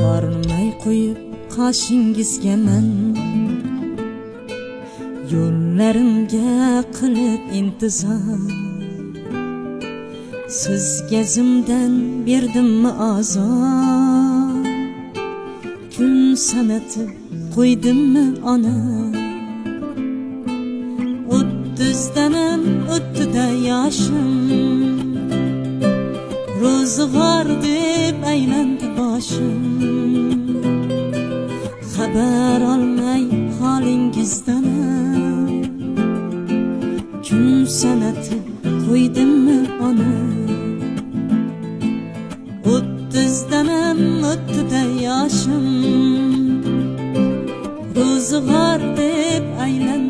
bormay qo'yib qoshingizga men yo'llarimga qilib intizor sizga zimdan berdimmi azor kun sanatib qo'ydimmi ona 30'danim o'ttida yoshim ro'zg'or deb aylandi boshim xabar olmay holingizdan kun sanatib qo'ydimmi ona 30'danim o'ttida yoshim ro'zg'or deb aylandi